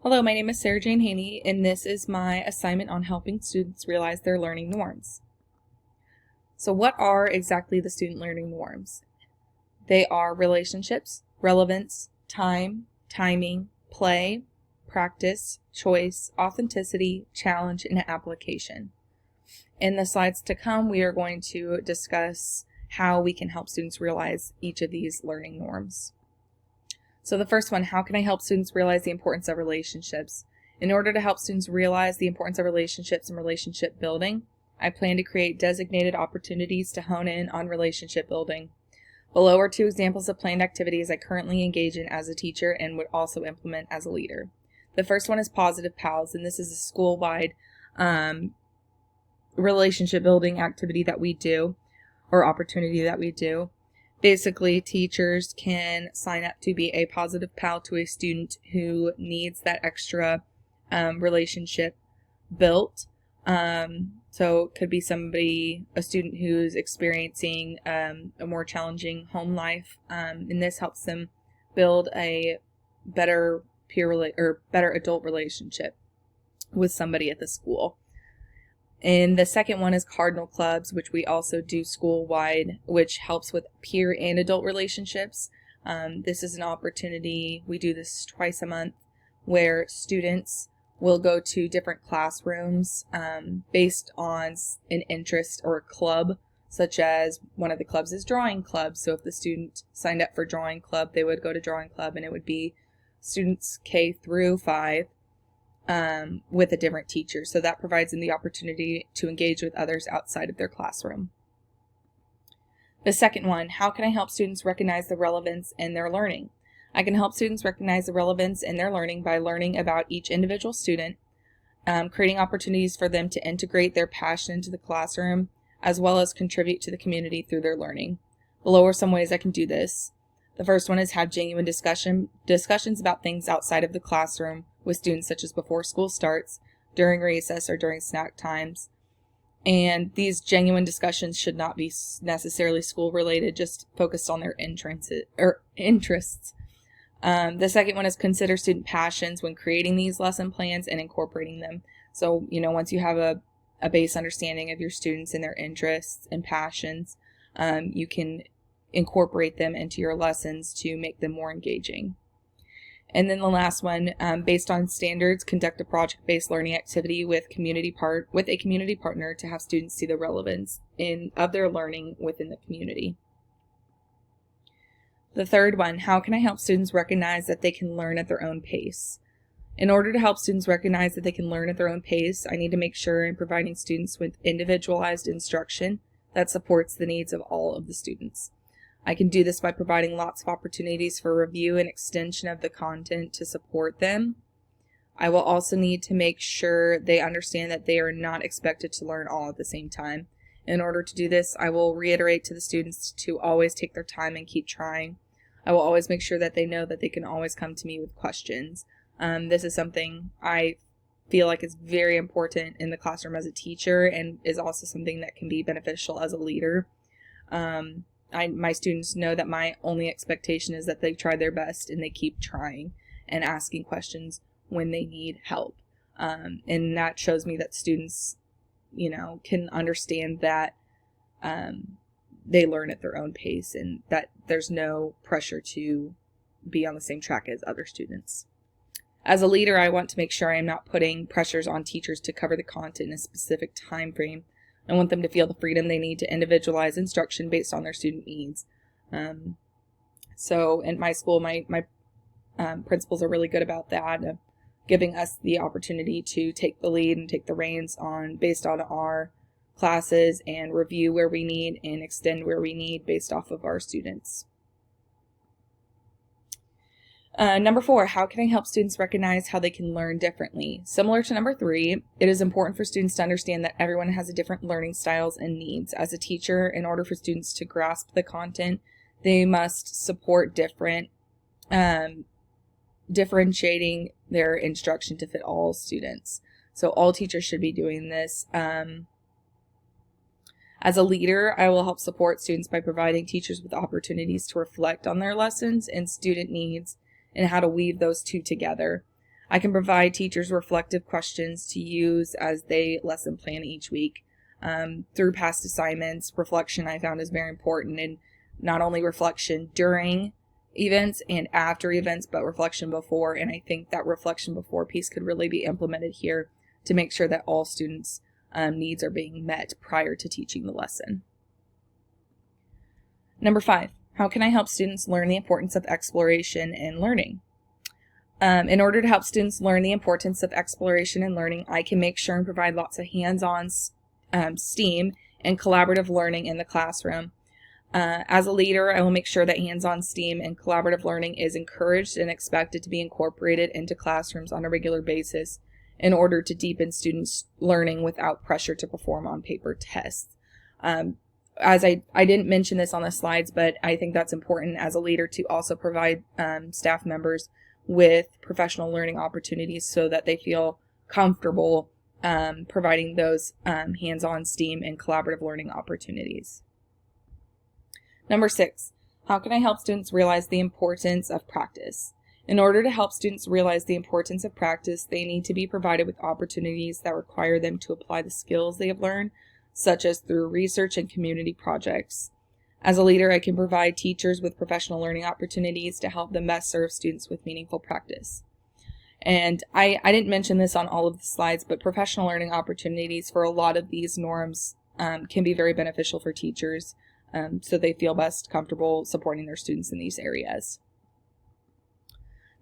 Hello, my name is Sarah Jane Haney, and this is my assignment on helping students realize their learning norms. So what are exactly the student learning norms? They are relationships, relevance, time, timing, play, practice, choice, authenticity, challenge, and application. In the slides to come, we are going to discuss how we can help students realize each of these learning norms. So the first one, how can I help students realize the importance of relationships? In order to help students realize the importance of relationships and relationship building, I plan to create designated opportunities to hone in on relationship building. Below are 2 examples of planned activities I currently engage in as a teacher and would also implement as a leader. The first one is Positive Pals, and this is a school-wide relationship building activity that we do, or opportunity that we do. Basically, teachers can sign up to be a positive pal to a student who needs that extra relationship built. So it could be a student who's experiencing a more challenging home life, and this helps them build a better better adult relationship with somebody at the school. And the second one is Cardinal Clubs, which we also do school-wide, which helps with peer and adult relationships. This is an opportunity, we do this twice a month, where students will go to different classrooms based on an interest or a club, such as one of the clubs is drawing club. So if the student signed up for drawing club, they would go to drawing club, and it would be students K through 5. With a different teacher. So that provides them the opportunity to engage with others outside of their classroom. The second one, how can I help students recognize the relevance in their learning? I can help students recognize the relevance in their learning by learning about each individual student, creating opportunities for them to integrate their passion into the classroom, as well as contribute to the community through their learning. Below are some ways I can do this. The first one is have genuine discussions about things outside of the classroom with students, such as before school starts, during recess, or during snack times. And these genuine discussions should not be necessarily school related, just focused on their interests. The second one is consider student passions when creating these lesson plans and incorporating them. So, once you have a base understanding of your students and their interests and passions, you can incorporate them into your lessons to make them more engaging. And then the last one, based on standards, conduct a project-based learning activity with a community partner to have students see the relevance of their learning within the community. The third one, how can I help students recognize that they can learn at their own pace? In order to help students recognize that they can learn at their own pace, I need to make sure I'm providing students with individualized instruction that supports the needs of all of the students. I can do this by providing lots of opportunities for review and extension of the content to support them. I will also need to make sure they understand that they are not expected to learn all at the same time. In order to do this, I will reiterate to the students to always take their time and keep trying. I will always make sure that they know that they can always come to me with questions. This is something I feel like is very important in the classroom as a teacher, and is also something that can be beneficial as a leader. My students know that my only expectation is that they try their best and they keep trying and asking questions when they need help. And that shows me that students, can understand that they learn at their own pace and that there's no pressure to be on the same track as other students. As a leader, I want to make sure I am not putting pressures on teachers to cover the content in a specific time frame. I want them to feel the freedom they need to individualize instruction based on their student needs. So in my school, my principals are really good about that, giving us the opportunity to take the lead and take the reins based on our classes, and review where we need and extend where we need based off of our students. Number 4, how can I help students recognize how they can learn differently? Similar to number 3, it is important for students to understand that everyone has a different learning styles and needs. As a teacher, in order for students to grasp the content, they must support differentiating their instruction to fit all students. So all teachers should be doing this. As a leader, I will help support students by providing teachers with opportunities to reflect on their lessons and student needs and how to weave those two together. I can provide teachers reflective questions to use as they lesson plan each week. Through past assignments, reflection I found is very important, and not only reflection during events and after events, but reflection before. And I think that reflection before piece could really be implemented here to make sure that all students' needs are being met prior to teaching the lesson. Number 5, how can I help students learn the importance of exploration and learning? In order to help students learn the importance of exploration and learning, I can make sure and provide lots of hands-on STEAM and collaborative learning in the classroom. As a leader, I will make sure that hands-on STEAM and collaborative learning is encouraged and expected to be incorporated into classrooms on a regular basis in order to deepen students' learning without pressure to perform on paper tests. As I didn't mention this on the slides, but I think that's important as a leader to also provide staff members with professional learning opportunities so that they feel comfortable providing those hands-on STEAM and collaborative learning opportunities. Number 6, how can I help students realize the importance of practice? In order to help students realize the importance of practice, they need to be provided with opportunities that require them to apply the skills they have learned, such as through research and community projects. As a leader, I can provide teachers with professional learning opportunities to help them best serve students with meaningful practice. And I didn't mention this on all of the slides, but professional learning opportunities for a lot of these norms can be very beneficial for teachers, so they feel best comfortable supporting their students in these areas.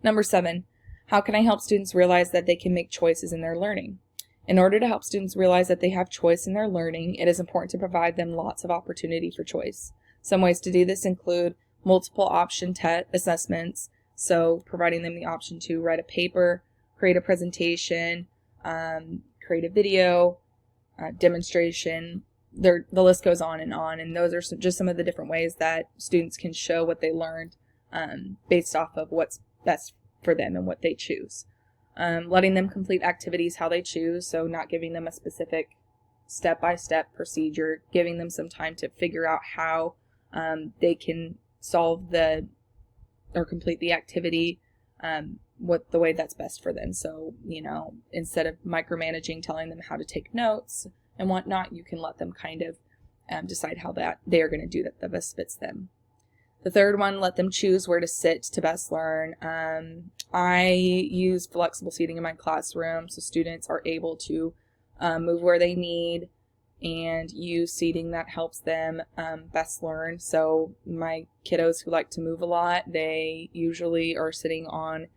Number 7, how can I help students realize that they can make choices in their learning? In order to help students realize that they have choice in their learning, it is important to provide them lots of opportunity for choice. Some ways to do this include multiple option assessments, so providing them the option to write a paper, create a presentation, create a video, demonstration. The list goes on, and those are just some of the different ways that students can show what they learned based off of what's best for them and what they choose. Letting them complete activities how they choose, so not giving them a specific step-by-step procedure, giving them some time to figure out how they can solve or complete the activity the way that's best for them. So, instead of micromanaging, telling them how to take notes and whatnot, you can let them kind of decide how that they are going to do that best fits them. The third one, let them choose where to sit to best learn. I use flexible seating in my classroom, so students are able to move where they need and use seating that helps them best learn. So my kiddos who like to move a lot, they usually are sitting on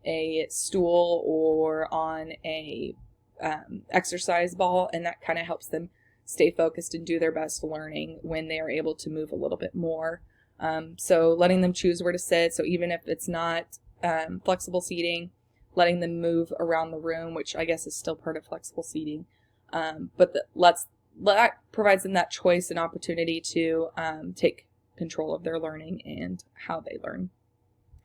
a stool or on a exercise ball, and that kind of helps them stay focused and do their best learning when they are able to move a little bit more. So letting them choose where to sit. So even if it's not flexible seating, letting them move around the room, which I guess is still part of flexible seating. But that provides them that choice and opportunity to take control of their learning and how they learn.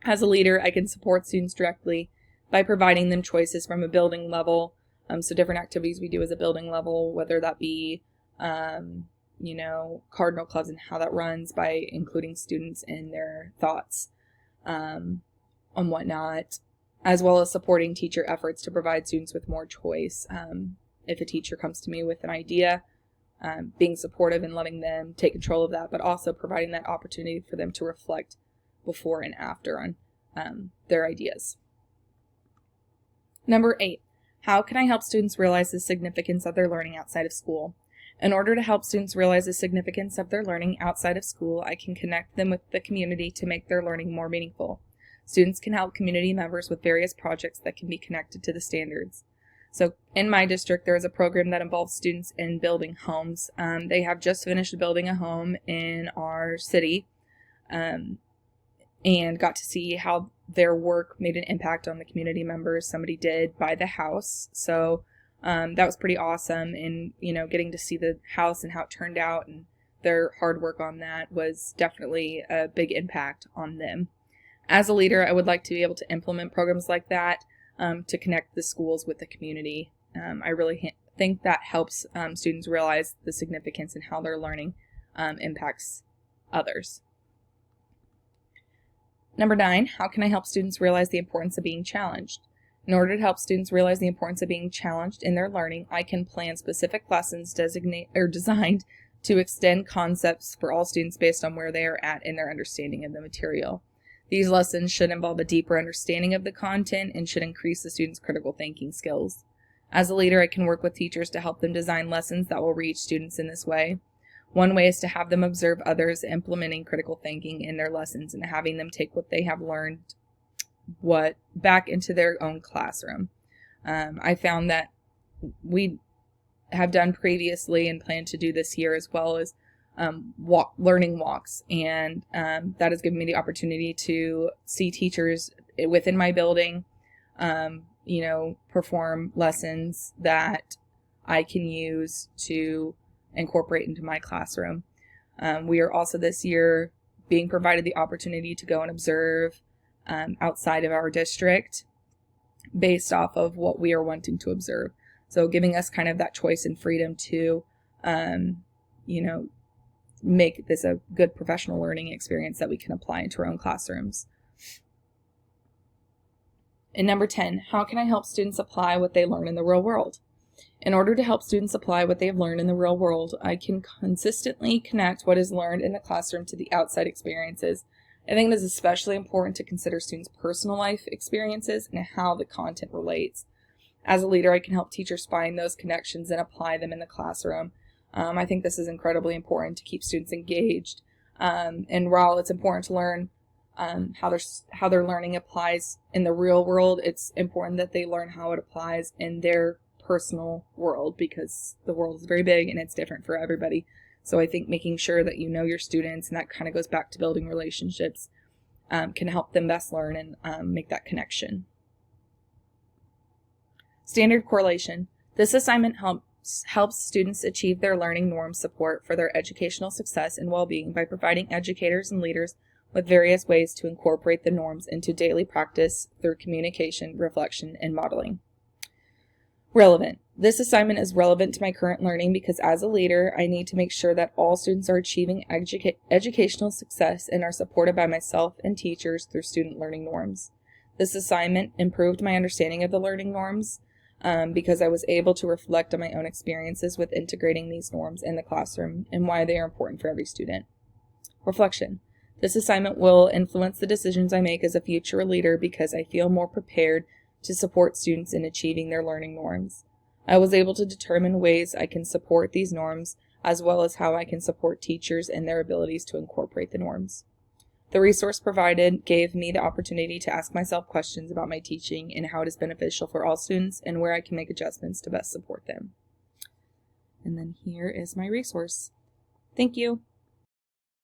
As a leader, I can support students directly by providing them choices from a building level. So different activities we do as a building level, whether that be Cardinal Clubs and how that runs by including students in their thoughts on whatnot, as well as supporting teacher efforts to provide students with more choice. If a teacher comes to me with an idea, being supportive and letting them take control of that, but also providing that opportunity for them to reflect before and after on their ideas. Number 8, how can I help students realize the significance of their learning outside of school? In order to help students realize the significance of their learning outside of school, I can connect them with the community to make their learning more meaningful. Students can help community members with various projects that can be connected to the standards. So in my district, there is a program that involves students in building homes. They have just finished building a home in our city and got to see how their work made an impact on the community members. Somebody did buy the house, so that was pretty awesome. And, getting to see the house and how it turned out and their hard work on that was definitely a big impact on them. As a leader, I would like to be able to implement programs like that to connect the schools with the community. I really think that helps students realize the significance and how their learning impacts others. Number 9, how can I help students realize the importance of being challenged? In order to help students realize the importance of being challenged in their learning, I can plan specific lessons designed to extend concepts for all students based on where they are at in their understanding of the material. These lessons should involve a deeper understanding of the content and should increase the students' critical thinking skills. As a leader, I can work with teachers to help them design lessons that will reach students in this way. One way is to have them observe others implementing critical thinking in their lessons and having them take what they have learned back into their own classroom. I found that we have done previously and plan to do this year as well as learning walks, and that has given me the opportunity to see teachers within my building perform lessons that I can use to incorporate into my classroom. We are also this year being provided the opportunity to go and observe outside of our district based off of what we are wanting to observe. So giving us kind of that choice and freedom to, make this a good professional learning experience that we can apply into our own classrooms. And number 10, how can I help students apply what they learn in the real world? In order to help students apply what they have learned in the real world, I can consistently connect what is learned in the classroom to the outside experiences. I think it is especially important to consider students' personal life experiences and how the content relates. As a leader, I can help teachers find those connections and apply them in the classroom. I think this is incredibly important to keep students engaged. And while it's important to learn how their learning applies in the real world, it's important that they learn how it applies in their personal world, because the world is very big and it's different for everybody. So I think making sure that you know your students, and that kind of goes back to building relationships, can help them best learn and make that connection. Standard correlation. This assignment helps students achieve their learning norm support for their educational success and well-being by providing educators and leaders with various ways to incorporate the norms into daily practice through communication, reflection, and modeling. Relevant. This assignment is relevant to my current learning because as a leader, I need to make sure that all students are achieving educational success and are supported by myself and teachers through student learning norms. This assignment improved my understanding of the learning norms because I was able to reflect on my own experiences with integrating these norms in the classroom and why they are important for every student. Reflection. This assignment will influence the decisions I make as a future leader because I feel more prepared to support students in achieving their learning norms. I was able to determine ways I can support these norms, as well as how I can support teachers and their abilities to incorporate the norms. The resource provided gave me the opportunity to ask myself questions about my teaching and how it is beneficial for all students and where I can make adjustments to best support them. And then here is my resource. Thank you.